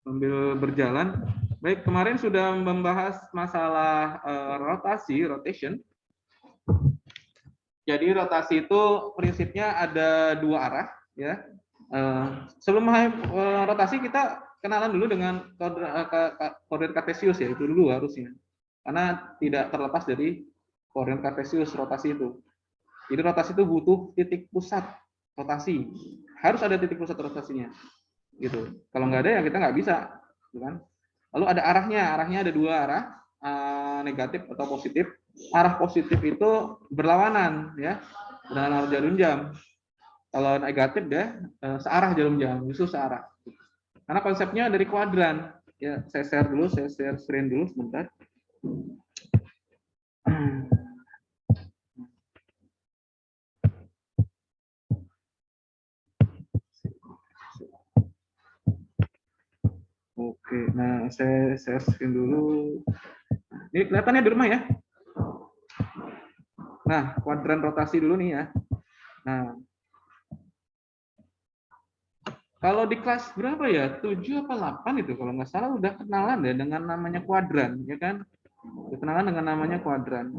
sambil berjalan. Baik, kemarin sudah membahas masalah rotation. Jadi rotasi itu prinsipnya ada dua arah, ya. Sebelum rotasi kita kenalan dulu dengan koordinat kartesius ya, itu dulu harusnya. Karena tidak terlepas dari koordinat kartesius rotasi itu. Jadi rotasi itu butuh titik pusat rotasi. Harus ada titik pusat rotasinya. Gitu. Kalau nggak ada ya kita nggak bisa, gitu kan? Lalu ada arahnya ada dua arah, negatif atau positif. Arah positif itu berlawanan, ya, dengan arah jarum jam. Kalau negatif deh searah jarum jam, justru searah. Karena konsepnya dari kuadran. Ya, saya share screen dulu sebentar. Oke, nah saya share screen dulu. Ini kelihatannya di rumah ya. Nah, kuadran rotasi dulu nih ya. Nah, kalau di kelas berapa ya? 7 apa 8 itu kalau nggak salah udah kenalan ya dengan namanya kuadran, ya kan? Udah kenalan dengan namanya kuadran.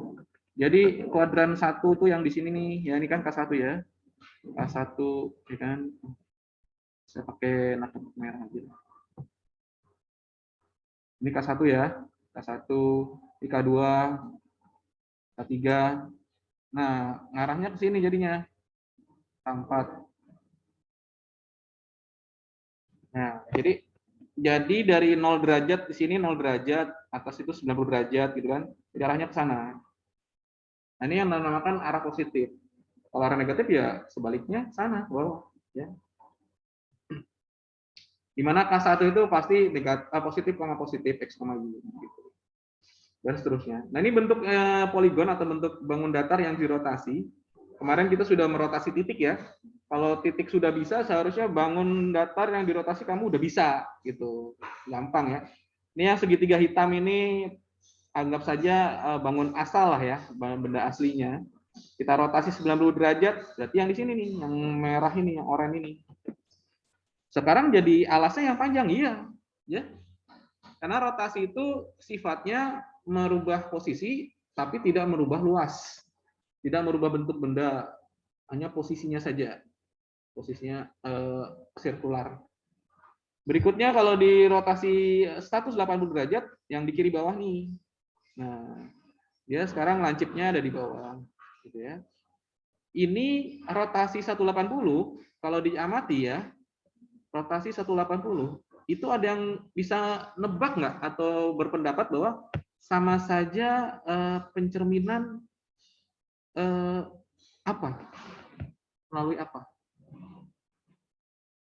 Jadi kuadran 1 tuh yang di sini nih, ya ini kan K1 ya. K1 ya kan. Saya pakai nakap merah aja. Ini K1 ya. K1, K2, K3. Nah, ngarahnya ke sini jadinya. K4. Nah, jadi dari 0 derajat di sini 0 derajat, atas itu 90 derajat gitu kan. Jadi arahnya ke sana. Nah, ini yang dinamakan arah positif. Kalau arah negatif ya sebaliknya sana, bawah, ya. Di mana K1 itu pasti negatif, positif, positif, X, Y, gitu. Dan seterusnya. Nah, ini bentuk poligon atau bentuk bangun datar yang dirotasi. Kemarin kita sudah merotasi titik ya. Kalau titik sudah bisa, seharusnya bangun datar yang dirotasi kamu udah bisa, gitu. Gampang ya. Ini yang segitiga hitam ini anggap saja bangun asal lah ya, benda aslinya. Kita rotasi 90 derajat, berarti yang di sini nih, yang merah ini, yang oranye ini. Sekarang jadi alasnya yang panjang, iya, ya. Karena rotasi itu sifatnya merubah posisi, tapi tidak merubah luas, tidak merubah bentuk benda, hanya posisinya saja, posisinya sirkular. Berikutnya kalau di rotasi 180 derajat, yang di kiri bawah nih. Nah, dia sekarang lancipnya ada di bawah, gitu ya. Ini rotasi 180, kalau diamati ya, rotasi 180 itu ada yang bisa nebak nggak atau berpendapat bahwa sama saja pencerminan apa? Melalui apa?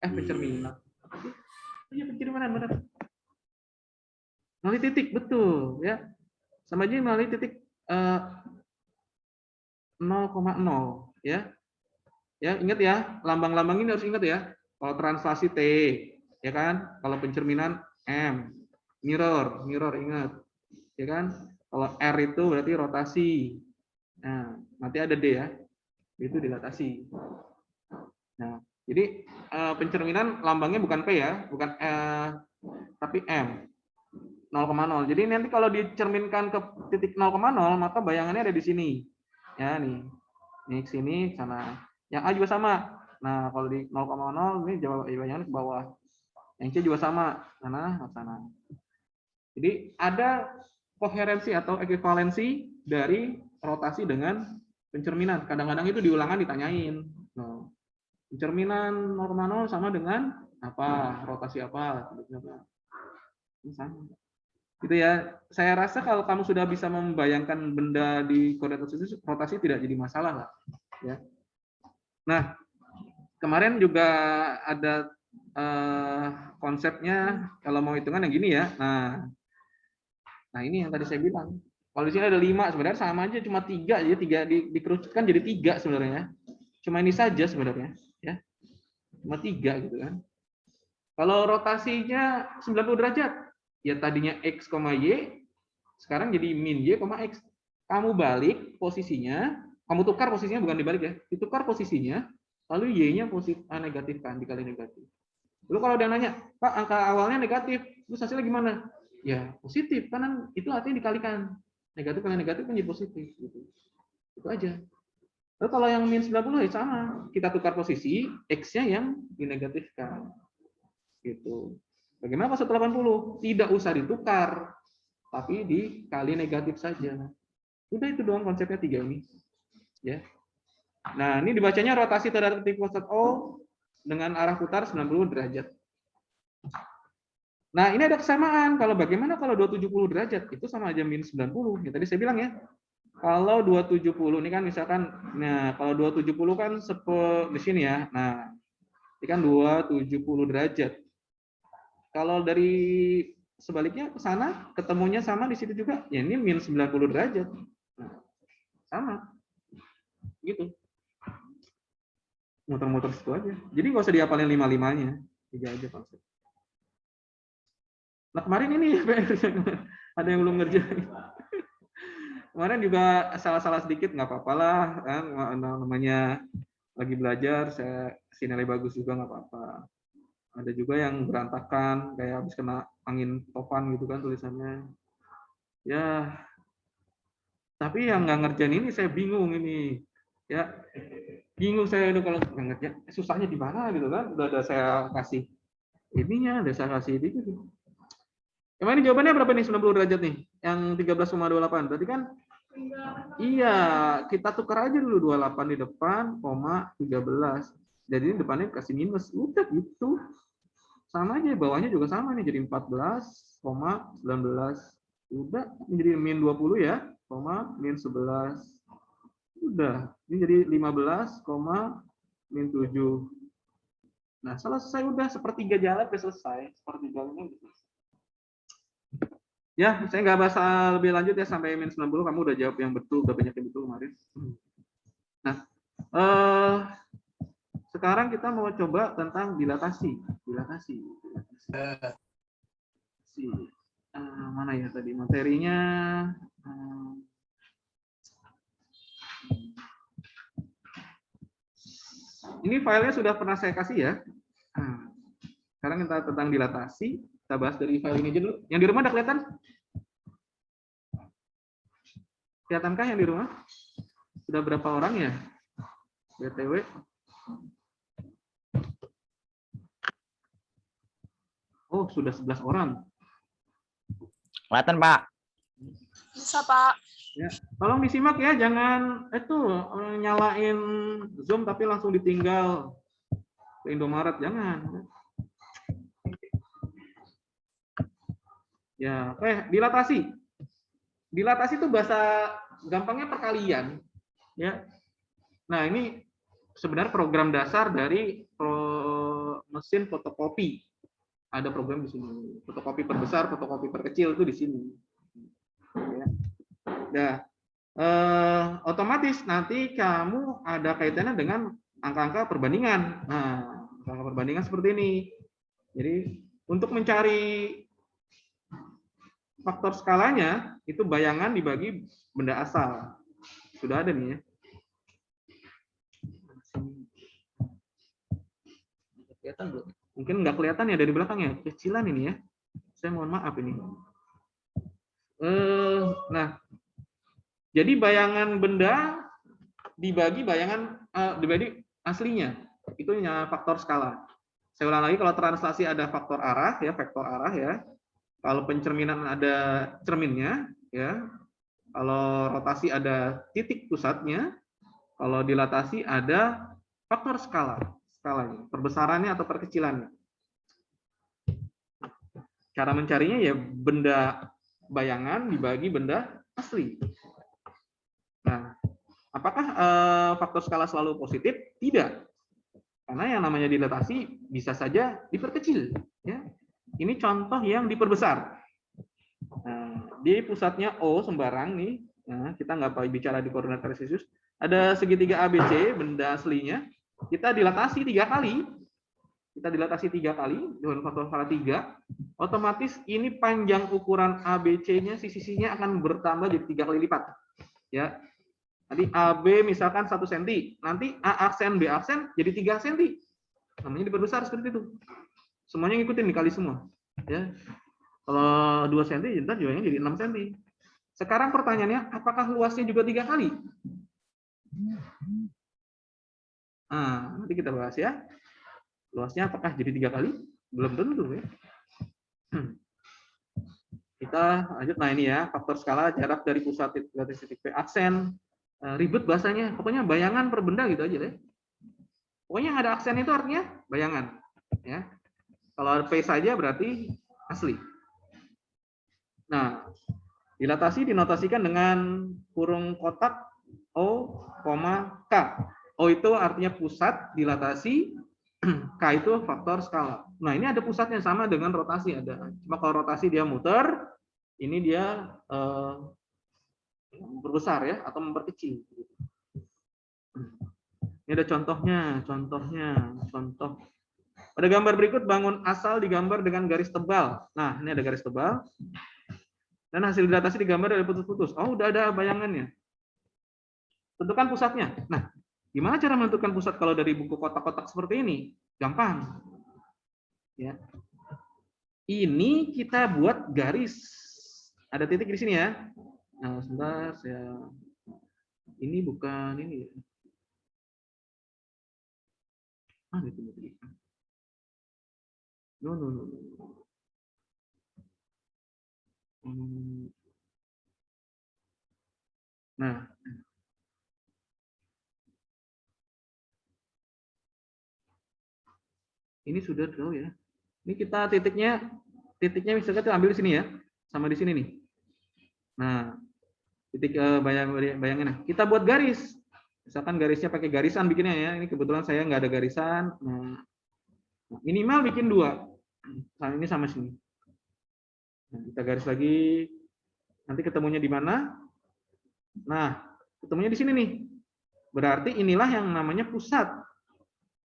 Pencerminan. Iya, pencerminan benar. Melalui titik, betul ya. Sama aja melalui titik 0,0 ya. Ya, ingat ya, lambang-lambang ini harus ingat ya. Kalau translasi T, ya kan? Kalau pencerminan M. Mirror ingat. Ya kan? Kalau R itu berarti rotasi. Nah, nanti ada D ya. Itu dilatasi. Nah, jadi pencerminan lambangnya bukan P ya, bukan tapi M. 0,0. Jadi nanti kalau dicerminkan ke titik 0,0, maka bayangannya ada di sini. Ya, nih. Ini ke sini, sana. Yang A juga sama. Nah, kalau di 0,0 ini bayangannya ke bawah. Yang C juga sama, sana. Jadi ada koherensi atau ekuivalensi dari rotasi dengan pencerminan. Kadang-kadang itu di ulangan ditanyain. Nah, pencerminan 0,0 sama dengan apa? Rotasi apa? Ini sama. Gitu ya. Saya rasa kalau kamu sudah bisa membayangkan benda di koordinat rotasi tidak jadi masalah lah. Ya. Nah, kemarin juga ada konsepnya kalau mau hitungan yang gini ya. Nah ini yang tadi saya bilang. Kalau di sini ada 5, sebenarnya sama aja, cuma 3 aja, 3 dikerucutkan jadi 3 sebenarnya. Cuma ini saja sebenarnya, ya. Cuma 3 gitu kan. Kalau rotasinya 90 derajat, ya tadinya X, Y, sekarang jadi min Y, X. Kamu balik posisinya, kamu tukar posisinya, bukan dibalik ya, ditukar posisinya, lalu Y-nya negatifkan, dikali negatif. Lalu kalau dia nanya, Pak, angka awalnya negatif, terus hasilnya gimana? Ya positif, karena itu artinya dikalikan. Negatif kali negatif kan jadi positif. Gitu. Itu aja. Lalu kalau yang min 90 ya sama. Kita tukar posisi, X-nya yang dinegatifkan. Gitu. Bagaimana pas 180? Tidak usah ditukar, tapi dikali negatif saja. Udah itu doang konsepnya 3 ini. Ya. Nah, ini dibacanya rotasi terhadap titik pusat O dengan arah putar 90 derajat. Nah, ini ada kesamaan. Kalau bagaimana kalau 270 derajat? Itu sama aja min 90. Ya, tadi saya bilang ya. Kalau 270 ini kan misalkan, nah kalau 270 kan di sini ya. Nah, ini kan 270 derajat. Kalau dari sebaliknya ke sana, ketemunya sama di situ juga. Ya ini min 90 derajat. Nah, sama. Gitu. Muter-muter situ aja. Jadi nggak usah dihafalin 5-5-nya. 3 aja konsep. Nah kemarin ini ada yang belum ngerjain. Kemarin juga salah-salah sedikit nggak apa-apa lah, kan? Namanya lagi belajar, saya kasih nilai bagus juga nggak apa-apa. Ada juga yang berantakan, kayak habis kena angin topan gitu kan tulisannya. Ya, tapi yang nggak ngerjain ini saya bingung ini. Ya, bingung saya itu kalau nggak ngerjain, susahnya di mana gitu kan? Udah ada saya kasih ininya, udah saya kasih ini gitu. Yang ini jawabannya berapa nih 90 derajat nih? Yang 13,28. Berarti kan iya, kita tukar aja dulu 28 di depan, koma 13. Jadi ini depannya kasih minus. Udah gitu. Sama aja, bawahnya juga sama nih. Jadi 14,19. Udah, ini jadi min 20 ya, koma min 11. Udah, ini jadi 15, min 7. Nah, selesai udah sepertiga jalan udah selesai. Sepertiganya udah selesai. Ya, saya nggak bahas lebih lanjut ya sampai min 90. Kamu udah jawab yang betul, udah banyak yang betul kemarin. Nah, sekarang kita mau coba tentang dilatasi. Mana ya tadi materinya? Ini filenya sudah pernah saya kasih ya. Sekarang kita tentang dilatasi. Kita bahas dari file ini aja dulu. Yang di rumah ada kelihatan? Kelihatankah yang di rumah? Sudah berapa orang ya? BTW. Oh, sudah 11 orang. Kelihatan, Pak. Bisa, Pak. Ya, tolong disimak ya, jangan nyalain Zoom tapi langsung ditinggal ke Indomaret, jangan. Ya, dilatasi. Dilatasi itu bahasa gampangnya perkalian, ya. Nah, ini sebenarnya program dasar dari mesin fotokopi. Ada program di sini. Fotokopi perbesar, fotokopi perkecil itu di sini. Ya. Nah, otomatis nanti kamu ada kaitannya dengan angka-angka perbandingan. Nah, angka perbandingan seperti ini. Jadi, untuk mencari faktor skalanya, itu bayangan dibagi benda asal. Sudah ada nih ya. Kelihatan belum? Mungkin nggak kelihatan ya dari belakang ya, kecilan ini ya. Saya mohon maaf ini. Nah, jadi bayangan benda dibagi dibagi aslinya. Itu faktor skala. Saya ulang lagi, kalau translasi ada faktor arah ya, vektor arah ya. Kalau pencerminan ada cerminnya ya. Kalau rotasi ada titik pusatnya. Kalau dilatasi ada faktor skalanya, perbesarannya atau perkecilannya. Cara mencarinya ya benda bayangan dibagi benda asli. Nah, apakah faktor skala selalu positif? Tidak. Karena yang namanya dilatasi bisa saja diperkecil. Ya. Ini contoh yang diperbesar. Nah, di pusatnya O sembarang nih, nah, kita nggak bicara di koordinat kartesius, ada segitiga ABC, benda aslinya, kita dilatasi 3 kali. Kita dilatasi 3 kali dengan faktor skala 3, otomatis ini panjang ukuran ABC-nya, sisi-sisinya akan bertambah jadi 3 kali lipat. Ya. Tadi AB misalkan 1 cm, nanti A aksen, B aksen jadi 3 cm. Namanya diperbesar seperti itu. semuanya ngikutin dikali semua. Ya. Kalau 2 cm, ntar juga jadi 6 cm. Sekarang pertanyaannya, apakah luasnya juga 3 kali? Nah, nanti kita bahas ya. Luasnya apakah jadi 3 kali? Belum tentu ya. Kita lanjut. Nah ini ya, faktor skala jarak dari pusat titik ke titik P. Aksen, ribet bahasanya. Pokoknya bayangan per benda gitu aja deh. Pokoknya yang ada aksen itu artinya bayangan. Ya. Kalau P saja berarti asli. Nah, dilatasi dinotasikan dengan kurung kotak O, K. O itu artinya pusat dilatasi, K itu faktor skala. Nah, ini ada pusatnya sama dengan rotasi ada. Cuma kalau rotasi dia muter, ini dia berbesar ya atau memperkecil. Ini ada contohnya, contoh. Pada gambar berikut bangun asal digambar dengan garis tebal. Nah, ini ada garis tebal. Dan hasil dilatasi digambar dari putus-putus. Oh, udah ada bayangannya. Tentukan pusatnya. Nah, gimana cara menentukan pusat kalau dari buku kotak-kotak seperti ini? Gampang. Ya. Ini kita buat garis. Ada titik di sini ya. Nah, sebentar saya. Ini bukan ini. Ah, itu tadi. No. Nah, ini sudah tahu ya. Ini kita titiknya misalkan kita ambil di sini ya, sama di sini nih. Nah, titik bayangin. Nah, kita buat garis. Misalkan garisnya pakai garisan bikinnya ya. Ini kebetulan saya nggak ada garisan. Nah, minimal bikin 2. Nah, ini sama sini. Nah, kita garis lagi. Nanti ketemunya di mana? Nah, ketemunya di sini nih. Berarti inilah yang namanya pusat.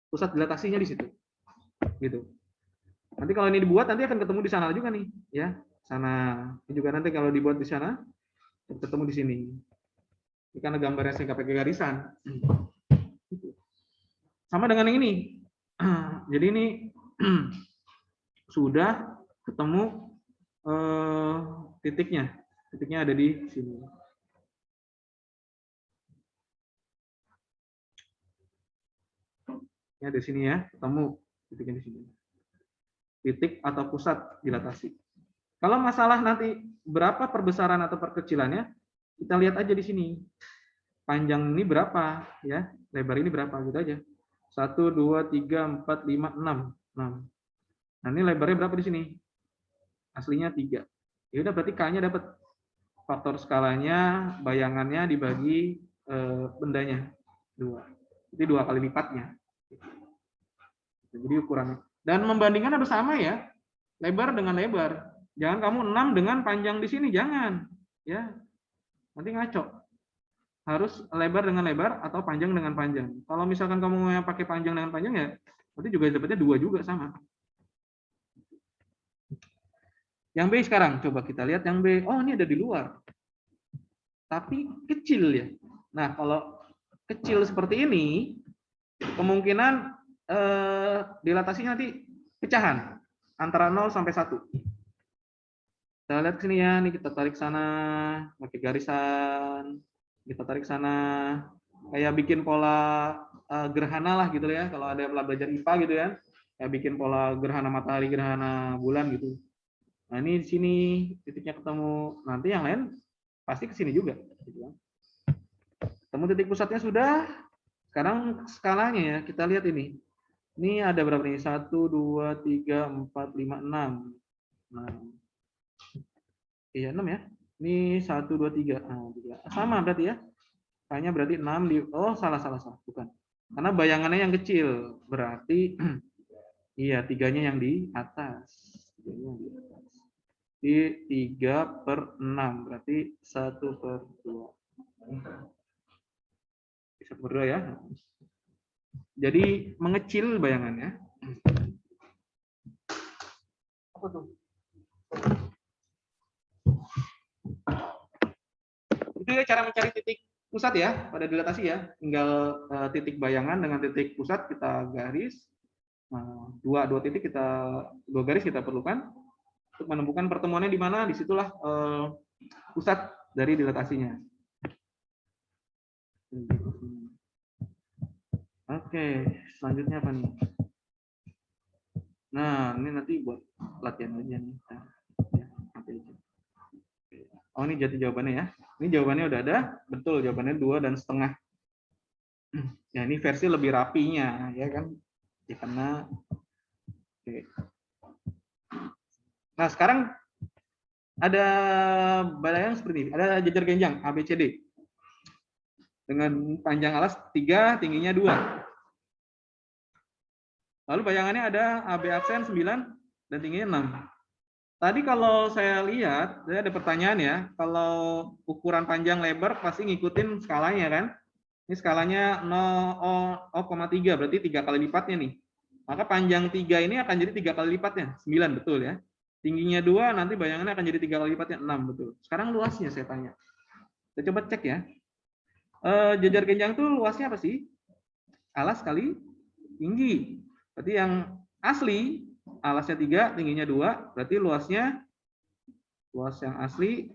Pusat dilatasinya di situ. Gitu. Nanti kalau ini dibuat nanti akan ketemu di sana juga nih, ya. Sana. Ini juga nanti kalau dibuat di sana ketemu di sini. Ini karena gambarnya saya nggak pakai garisan. Sama dengan yang ini. Jadi ini sudah ketemu titiknya. Titiknya ada di sini. Ini ada di sini ya, ketemu titiknya di sini. Titik atau pusat dilatasi. Kalau masalah nanti berapa perbesaran atau perkecilannya, kita lihat aja di sini. Panjang ini berapa ya, lebar ini berapa gitu aja. 1, 2, 3, 4, 5, 6. Nah, ini lebarnya berapa di sini? Aslinya 3. Ya udah berarti K-nya dapat. Faktor skalanya, bayangannya dibagi bendanya 2. Jadi 2 kali lipatnya. Jadi ukurannya. Dan membandingkan harus sama ya. Lebar dengan lebar. Jangan kamu 6 dengan panjang di sini, jangan. Ya. Nanti ngaco. Harus lebar dengan lebar atau panjang dengan panjang. Kalau misalkan kamu mau pakai panjang dengan panjang ya, berarti juga dapatnya 2 juga sama. Yang B sekarang, coba kita lihat yang B. Oh, ini ada di luar. Tapi kecil ya. Nah, kalau kecil seperti ini, kemungkinan dilatasinya nanti pecahan. Antara 0 sampai 1. Kita lihat sini ya, nih kita tarik sana, pakai garisan. Kita tarik sana. Kayak bikin pola gerhana lah gitu ya. Kalau ada belajar IPA gitu ya. Kayak bikin pola gerhana matahari, gerhana bulan gitu. Nah, ini di sini titiknya ketemu. Nanti yang lain pasti ke sini juga. Ketemu titik pusatnya sudah. Sekarang skalanya ya, kita lihat ini. Ini ada berapa nih? 1, 2, 3, 4, 5, 6. Nah, iya 6 ya. Ini 1, 2, 3. Nah, 3. Sama berarti ya. Kayaknya berarti 6 di... Oh, salah. Bukan. Karena bayangannya yang kecil. Berarti, iya, 3-nya yang di atas. 3-nya yang di atas. Di 3/6 berarti 1/2. 1/2 ya. Jadi mengecil bayangannya. Apa tuh? Itu ya cara mencari titik pusat ya pada dilatasi ya. Tinggal titik bayangan dengan titik pusat kita garis. Nah, dua titik dua garis kita perlukan untuk menemukan pertemuannya di mana, disitulah pusat dari dilatasinya. Oke, selanjutnya apa nih? Nah, ini nanti buat latihan aja nih. Oh, ini jadi jawabannya ya. Ini jawabannya udah ada, betul jawabannya 2,5. Ya, ini versi lebih rapinya, ya kan? Ya, karena oke. Nah, sekarang ada bayang seperti ini. Ada jajar genjang ABCD dengan panjang alas 3, tingginya 2. Lalu bayangannya ada AB aksen 9 dan tingginya 6. Tadi kalau saya lihat, ada pertanyaan ya, kalau ukuran panjang lebar pasti ngikutin skalanya kan? Ini skalanya 0,3, berarti 3 kali lipatnya nih. Maka panjang 3 ini akan jadi 3 kali lipatnya, 9 betul ya. Tingginya 2, nanti bayangannya akan jadi 3 kali lipatnya, 6 betul. Sekarang luasnya saya tanya. Kita coba cek ya. Jajar genjang tuh luasnya apa sih? Alas kali tinggi. Berarti yang asli, alasnya 3, tingginya 2, berarti luas yang asli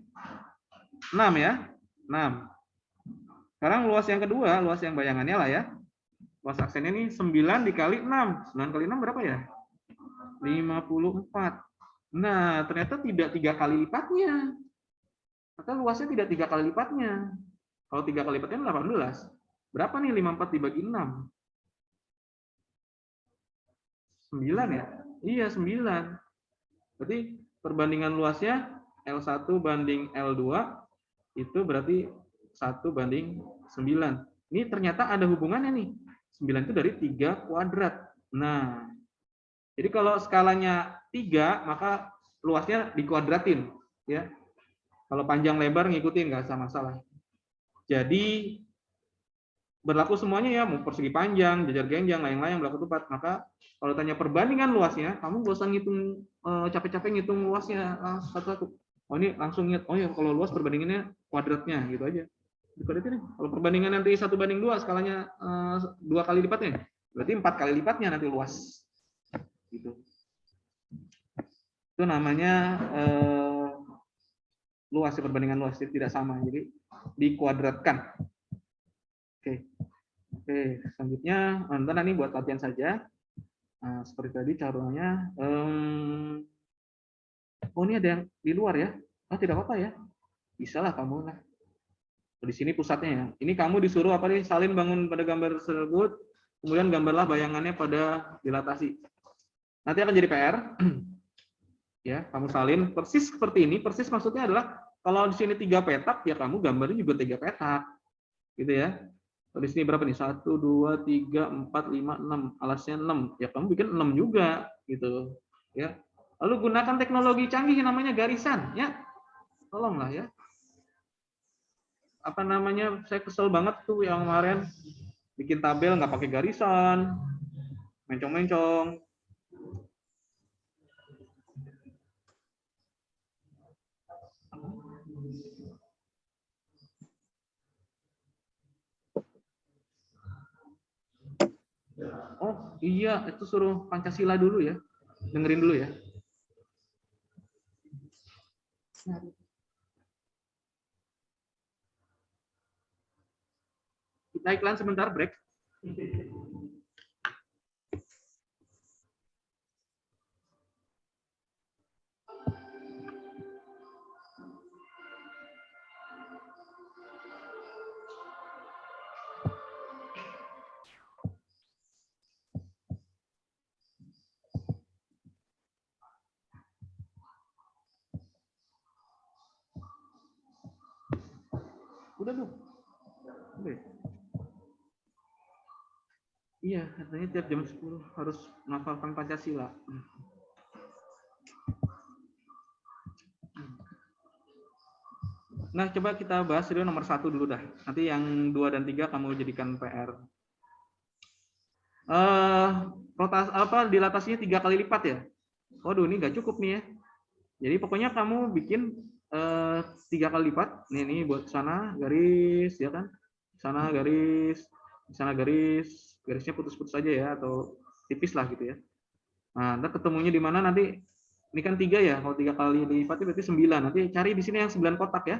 6 ya. 6. Sekarang luas yang kedua, luas yang bayangannya lah ya. Luas aksennya ini 9 dikali 6. 9 kali 6 berapa ya? 54. Nah, ternyata tidak 3 kali lipatnya. Atau luasnya tidak 3 kali lipatnya. Kalau 3 kali lipatnya 18. Berapa nih 54 dibagi 6? 9 ya? Iya, 9. Berarti perbandingan luasnya L1 banding L2 itu berarti 1 banding 9. Ini ternyata ada hubungannya nih. 9 itu dari 3 kuadrat. Nah, jadi kalau skalanya 3, maka luasnya dikuadratin. Ya. Kalau panjang lebar ngikutin, nggak usah masalah. Jadi, berlaku semuanya ya, mau persegi panjang, jajar genjang, layang-layang, berlaku tepat. Maka kalau tanya perbandingan luasnya, kamu nggak usah ngitung capek-capek ngitung luasnya satu-satu. Oh ini langsung ingat, oh ya kalau luas perbandingannya kuadratnya gitu aja. Dikuadratin. Kalau perbandingan nanti 1:2 skalanya 2 kali lipatnya, berarti 4 kali lipatnya nanti luas. Gitu. Itu namanya luas, perbandingan luas tidak sama, jadi dikuadratkan. Oke, selanjutnya nonton ini buat latihan saja. Nah, seperti tadi caranya. Oh ini ada yang di luar ya? Oh tidak apa-apa ya, bisa lah kamu lah. Di sini pusatnya ya. Ini kamu disuruh apa nih? Salin bangun pada gambar tersebut, kemudian gambarlah bayangannya pada dilatasi. Nanti akan jadi PR. Ya, kamu salin persis seperti ini. Persis maksudnya adalah kalau di sini 3 petak, ya kamu gambarnya juga 3 petak, gitu ya. Di sini berapa nih? 1, 2, 3, 4, 5, 6. Alasnya 6. Ya kamu bikin 6 juga, gitu. Ya. Lalu gunakan teknologi canggih yang namanya garisan, ya. Tolonglah ya. Apa namanya? Saya kesel banget tuh yang kemarin bikin tabel nggak pakai garisan, mencong-mencong. Oh iya, itu suruh Pancasila dulu ya. Dengerin dulu ya. Kita iklan sebentar, break. Udah belum? Udah. Iya, katanya tiap jam 10 harus menghafalkan Pancasila. Nah, coba kita bahas dulu nomor 1 dulu dah. Nanti yang 2 dan 3 kamu jadikan PR. Dilatasinya 3 kali lipat ya. Waduh, ini nggak cukup nih ya. Jadi pokoknya kamu bikin 3 kali lipat. Nih buat sana garis ya kan. Sana garis, sana garis. Garisnya putus-putus aja ya atau tipis lah gitu ya. Nah, ntar ketemunya di mana nanti? Ini kan 3 ya. Kalau 3 kali lipatnya berarti 9. Nanti cari di sini yang 9 kotak ya.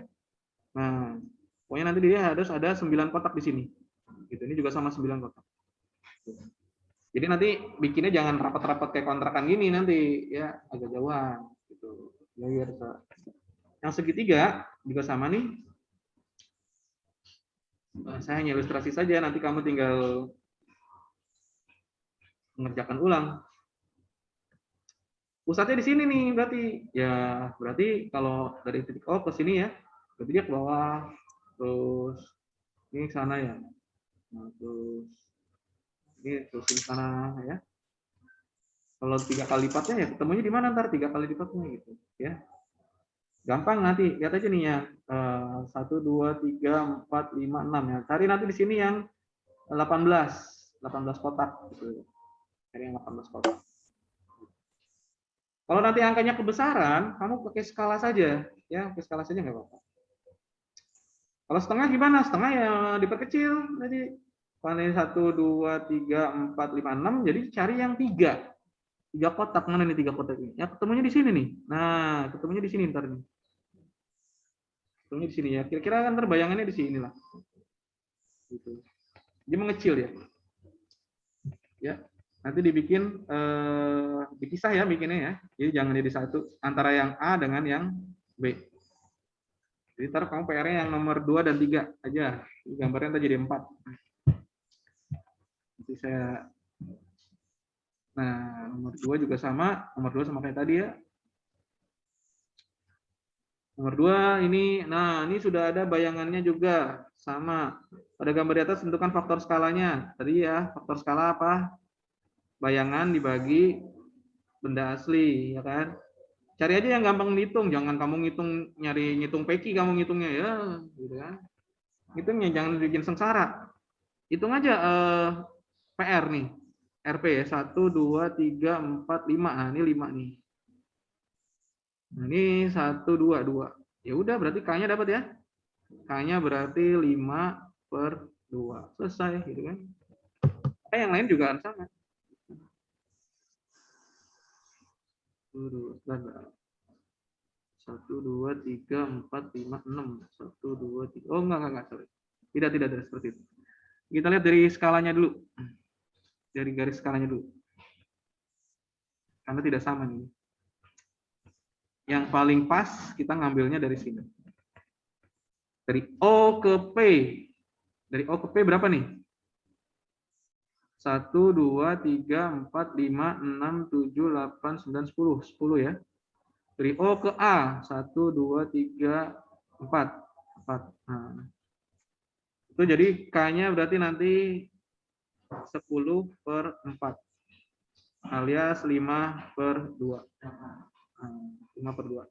Nah, pokoknya nanti dia harus ada 9 kotak di sini. Gitu. Ini juga sama 9 kotak. Jadi nanti bikinnya jangan rapat-rapat kayak kontrakan gini nanti ya, agak jauhan gitu. Ya, biar yang segitiga juga sama nih. Saya hanya ilustrasi saja, nanti kamu tinggal mengerjakan ulang. Pusatnya di sini nih berarti. Ya, berarti kalau dari titik O ke sini ya, berarti dia ke bawah. Terus ini ke sana ya. Nah, terus ini terus di sana ya. Kalau 3 kali lipatnya ya ketemunya di mana ntar 3 kali lipatnya gitu ya. Gampang nanti lihat aja nih ya. 1, 2, 3, 4, 5, 6 ya. Cari nanti di sini yang 18 kotak gitu. Cari yang 18 kotak. Kalau nanti angkanya kebesaran, kamu pakai skala saja ya, pakai skala saja nggak apa-apa. Kalau setengah gimana? Setengah ya diperkecil. Jadi paling 1, 2, 3, 4, 5, 6. Jadi cari yang 3 kotak. Mana nih 3 kotak ini? Ya ketemunya di sini nih. Nah, ketemunya di sini ntar nih. Ketemunya di sini ya. Kira-kira kan terbayangannya di sini lah. Gitu. Dia mengecil ya. Ya. Nanti dibikin dipisah ya bikinnya ya. Jadi jangan jadi satu antara yang A dengan yang B. Jadi ntar kamu PR-nya yang nomor 2 dan 3 aja. Gambarnya ntar jadi 4. Nanti saya. Nah, nomor 2 juga sama. Nomor 2 sama kayak tadi ya. Nomor 2 ini, nah ini sudah ada bayangannya juga. Sama. Pada gambar di atas tentukan faktor skalanya. Tadi ya, faktor skala apa? Bayangan dibagi benda asli, ya kan? Cari aja yang gampang ngitung, jangan kamu ngitung peki kamu ngitungnya ya, gitu kan? Ngitungnya jangan bikin sengsara. Hitung aja PR nih, RP ya 1, 2, 3, 4, 5. Nah ini 5 nih. Nah, ini 1, 2, 2. Ya udah berarti K-nya dapat ya? K-nya berarti 5/2. Selesai, gitu kan? Yang lain juga sama. 1, 2, 3, 4, 5, 6. 1, 2, 3. Oh, enggak, sorry. Tidak seperti itu. Kita lihat dari skalanya dulu. Dari garis skalanya dulu. Karena tidak sama nih. Yang paling pas kita ngambilnya dari sini. Dari O ke P. Dari O ke P berapa nih? 1, 2, 3, 4, 5, 6, 7, 8, 9, 10. 10 ya. Dari O ke A, 1, 2, 3, 4. Nah, itu jadi K-nya berarti nanti 10/4. Alias 5/2. Nah, 5/2.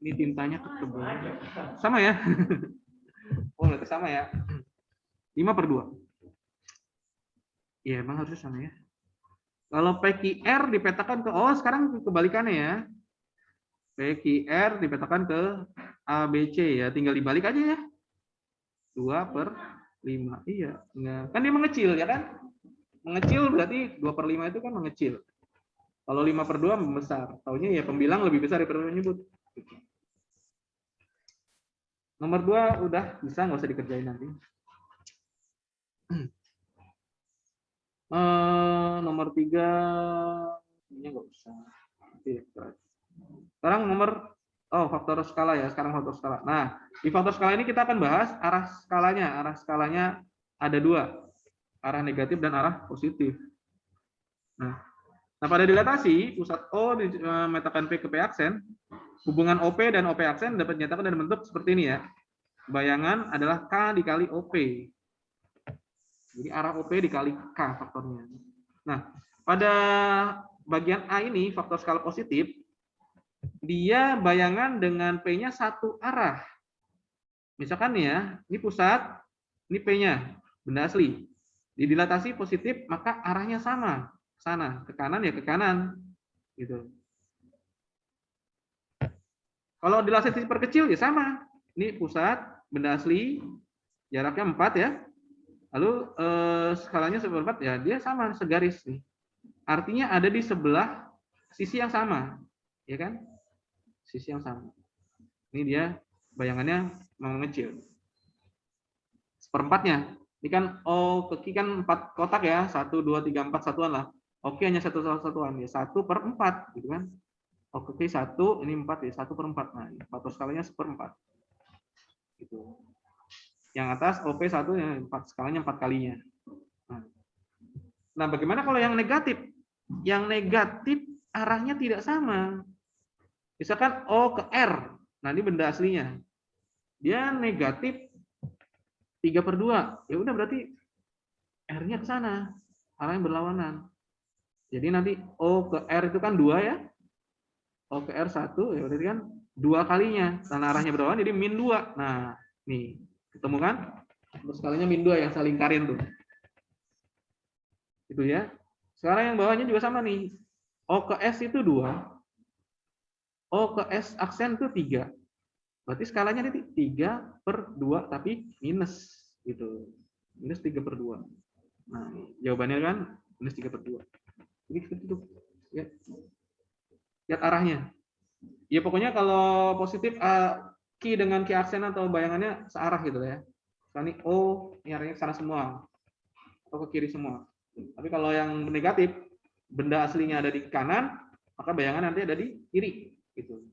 Ini tintanya ketebal. Sama ya? Oh, nggak sama ya? 5/2. Iya, emang harusnya sama ya. Kalau PQR dipetakan ke, sekarang kebalikannya ya. PQR dipetakan ke ABC ya, tinggal dibalik aja ya. 2/5. Iya, enggak. Kan dia mengecil ya kan? Mengecil berarti 2/5 itu kan mengecil. Kalau 5/2 membesar. Taunya ya pembilang lebih besar daripada penyebut. Nomor 2 udah bisa, nggak usah dikerjain nanti. Nomor 3 ini nggak usah. Sekarang nomor faktor skala ya. Sekarang faktor skala. Nah, di faktor skala ini kita akan bahas arah skalanya. Arah skalanya ada 2, arah negatif dan arah positif. Nah, pada dilatasi pusat O memetakan P ke P aksen, hubungan OP dan OP aksen dapat dinyatakan dalam bentuk seperti ini ya. Bayangan adalah K dikali OP. Jadi arah OP dikali K faktornya. Nah, pada bagian A ini faktor skala positif, dia bayangan dengan P-nya satu arah. Misalkan ya, ini pusat, ini P-nya, benda asli. Didilatasi positif, maka arahnya sama, ke sana, ke kanan ya ke kanan, gitu. Kalau dilatasi perkecil ya sama. Ini pusat, benda asli, jaraknya 4 ya. Lalu skalanya 1/4 ya, dia sama segaris nih. artinya ada di sebelah sisi yang sama, ya kan? Sisi yang sama. Ini dia bayangannya mengecil. Seperempatnya. Ini kan O ke Q kan 4 kotak ya, 1, 2, 3, 4 satuan lah. Oke, hanya satu satuan ya, 1/4 gitu kan. O ke Q 1, ini 4 ya, 1/4. Nah, faktor skalanya 1/4. Gitu. Yang atas OP 1 ya 4 skalanya 4 kalinya. Nah, bagaimana kalau yang negatif? Yang negatif arahnya tidak sama. Misalkan O ke R. Nah, ini benda aslinya. Dia negatif 3/2. Ya udah berarti R-nya ke sana. Arahnya berlawanan. Jadi nanti O ke R itu kan 2 ya. O ke R 1 ya berarti kan 2 kalinya. Karena arahnya berlawanan jadi -2. Nah, nih. Ketemu kan? Terus kalinya -2 yang saya lingkarin tuh. Itu ya. Sekarang yang bawahnya juga sama nih. O ke S itu 2. O ke S aksen itu 3. Berarti skalanya nanti 3/2 tapi minus gitu. Minus 3/2. Nah, jawabannya kan minus 3/2. Jadi seperti itu. Ya. Lihat arahnya. Ya pokoknya kalau positif Q dengan Q aksen atau bayangannya searah gitu ya. Ini O, ini arahnya ke sana semua. Atau ke kiri semua. Tapi kalau yang negatif, benda aslinya ada di kanan, maka bayangan nanti ada di kiri gitu.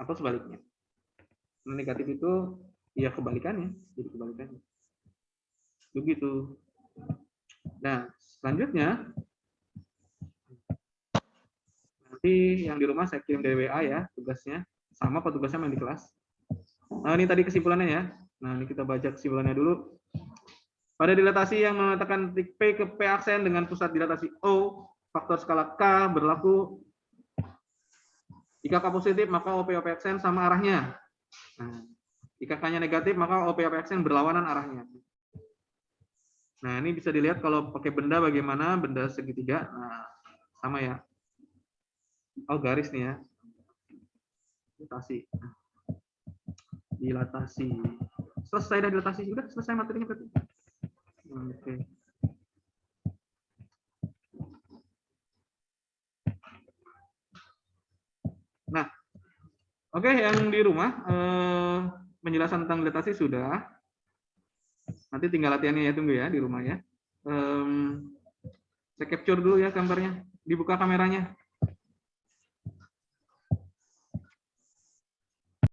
Atau sebaliknya. Negatif itu ya kebalikannya, jadi kebalikannya. Begitu. Nah, selanjutnya nanti yang di rumah saya kirim dari WA ya tugasnya, sama apa tugasnya yang di kelas. Nah, ini tadi kesimpulannya ya. Nah, ini kita baca kesimpulannya dulu. Pada dilatasi yang mengatakan titik P ke P aksen dengan pusat dilatasi O, faktor skala K berlaku. Jika K positif, maka OP aksen sama arahnya. Nah, jika K-nya negatif, maka OP aksen berlawanan arahnya. Nah, ini bisa dilihat kalau pakai benda bagaimana, benda segitiga. Nah, sama ya. Oh, garis nih ya. Dilatasi. Dilatasi. Selesai dah dilatasi. Sudah selesai materinya berarti. Oke. Nah, oke, yang di rumah penjelasan tentang dilatasi sudah. Nanti tinggal latihannya ya, tunggu ya di rumah ya. Saya capture dulu ya gambarnya. Dibuka kameranya.